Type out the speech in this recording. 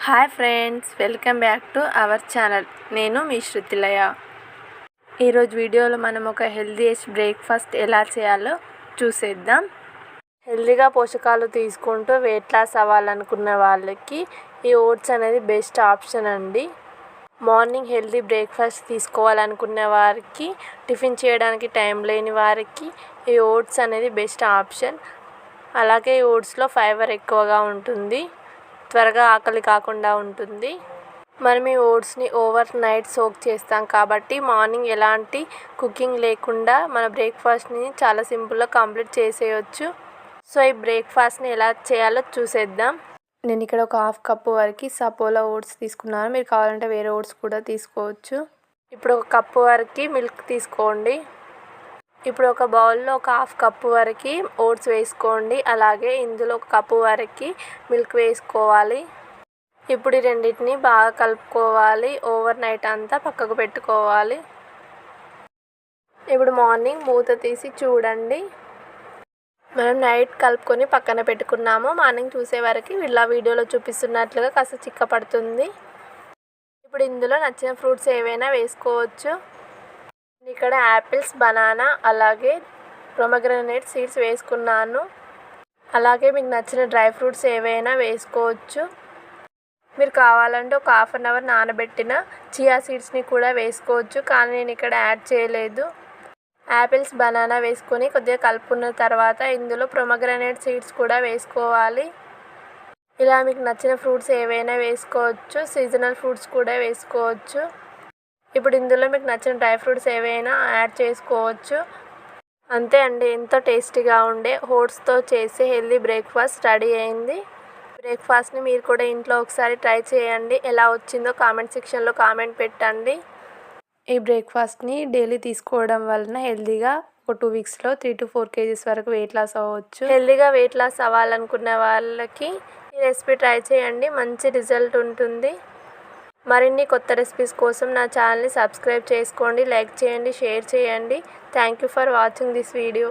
Hi friends, welcome back to our channel. నేను మీ శృతిలయ. ఈరోజు వీడియోలో మనం ఒక హెల్దీయెస్ట్ బ్రేక్ఫాస్ట్ ఎలా చేయాలో చూసేద్దాం. హెల్దీగా పోషకాలు తీసుకుంటూ వెయిట్ లాస్ అవ్వాలనుకున్న వాళ్ళకి ఈ ఓట్స్ అనేది బెస్ట్ ఆప్షన్ అండి. మార్నింగ్ హెల్దీ బ్రేక్ఫాస్ట్ తీసుకోవాలనుకునే వారికి, టిఫిన్ చేయడానికి టైం లేని వారికి ఈ ఓట్స్ అనేది బెస్ట్ ఆప్షన్. అలాగే ఈ ఓట్స్లో ఫైబర్ ఎక్కువగా ఉంటుంది, త్వరగా ఆకలి కాకుండా ఉంటుంది. మనం ఈ ఓట్స్ని ఓవర్ నైట్ సోక్ చేస్తాం కాబట్టి మార్నింగ్ ఎలాంటి కుకింగ్ లేకుండా మన బ్రేక్ఫాస్ట్ని చాలా సింపుల్గా కంప్లీట్ చేసేయచ్చు. సో ఈ బ్రేక్ఫాస్ట్ని ఎలా చేయాలో చూసేద్దాం. నేను ఇక్కడ ఒక 1/2 కప్పు వరకు సపోలా ఓట్స్ తీసుకున్నాను. మీరు కావాలంటే వేరే ఓట్స్ కూడా తీసుకోవచ్చు. ఇప్పుడు 1 కప్పు వరకు మిల్క్ తీసుకోండి. ఇప్పుడు ఒక బౌల్లో ఒక 1/2 కప్పు వరకు ఓట్స్ వేసుకోండి. అలాగే ఇందులో 1 కప్పు వరకు మిల్క్ వేసుకోవాలి. ఇప్పుడు ఈ రెండింటిని బాగా కలుపుకోవాలి. ఓవర్ నైట్ అంతా పక్కకు పెట్టుకోవాలి. ఇప్పుడు మార్నింగ్ మూత తీసి చూడండి. మనం నైట్ కలుపుకొని పక్కన పెట్టుకున్నాము. మార్నింగ్ చూసే వరకు ఇలా వీడియోలో చూపిస్తున్నట్లుగా కాస్త చిక్కపడుతుంది. ఇప్పుడు ఇందులో నచ్చిన ఫ్రూట్స్ ఏవైనా వేసుకోవచ్చు. ఇక్కడ యాపిల్స్, బనానా అలాగే పొమగ్రనేట్ సీడ్స్ వేసుకున్నాను. అలాగే మీకు నచ్చిన డ్రై ఫ్రూట్స్ ఏవైనా వేసుకోవచ్చు. మీరు కావాలంటే ఒక 1/2 అవర్ నానబెట్టిన చియా సీడ్స్ని కూడా వేసుకోవచ్చు, కానీ నేను ఇక్కడ యాడ్ చేయలేదు. యాపిల్స్, బనానా వేసుకొని కొద్దిగా కలుపుకున్న తర్వాత ఇందులో పొమగ్రనేట్ సీడ్స్ కూడా వేసుకోవాలి. ఇలా మీకు నచ్చిన ఫ్రూట్స్ ఏవైనా వేసుకోవచ్చు. సీజనల్ ఫ్రూట్స్ కూడా వేసుకోవచ్చు. ఇప్పుడు ఇందులో మీకు నచ్చిన డ్రై ఫ్రూట్స్ ఏవైనా యాడ్ చేసుకోవచ్చు. అంతే అండి, ఎంతో టేస్టీగా ఉండే ఓట్స్తో చేసే హెల్దీ బ్రేక్ఫాస్ట్ రెడీ అయింది. బ్రేక్ఫాస్ట్ని మీరు కూడా ఇంట్లో ఒకసారి ట్రై చేయండి. ఎలా వచ్చిందో కామెంట్ సెక్షన్లో కామెంట్ పెట్టండి. ఈ బ్రేక్ఫాస్ట్ని డైలీ తీసుకోవడం వలన హెల్దీగా ఒక 2 వీక్స్లో 3 to 4 kgs వరకు వెయిట్ లాస్ అవ్వచ్చు. హెల్దీగా వెయిట్ లాస్ అవ్వాలనుకున్న వాళ్ళకి ఈ రెసిపీ ట్రై చేయండి, మంచి రిజల్ట్ ఉంటుంది. మరిన్ని కొత్త రెసిపీస్ కోసం నా ఛానల్ని సబ్స్క్రైబ్ చేసుకోండి, లైక్ చేయండి, షేర్ చేయండి. Thank you for watching this video.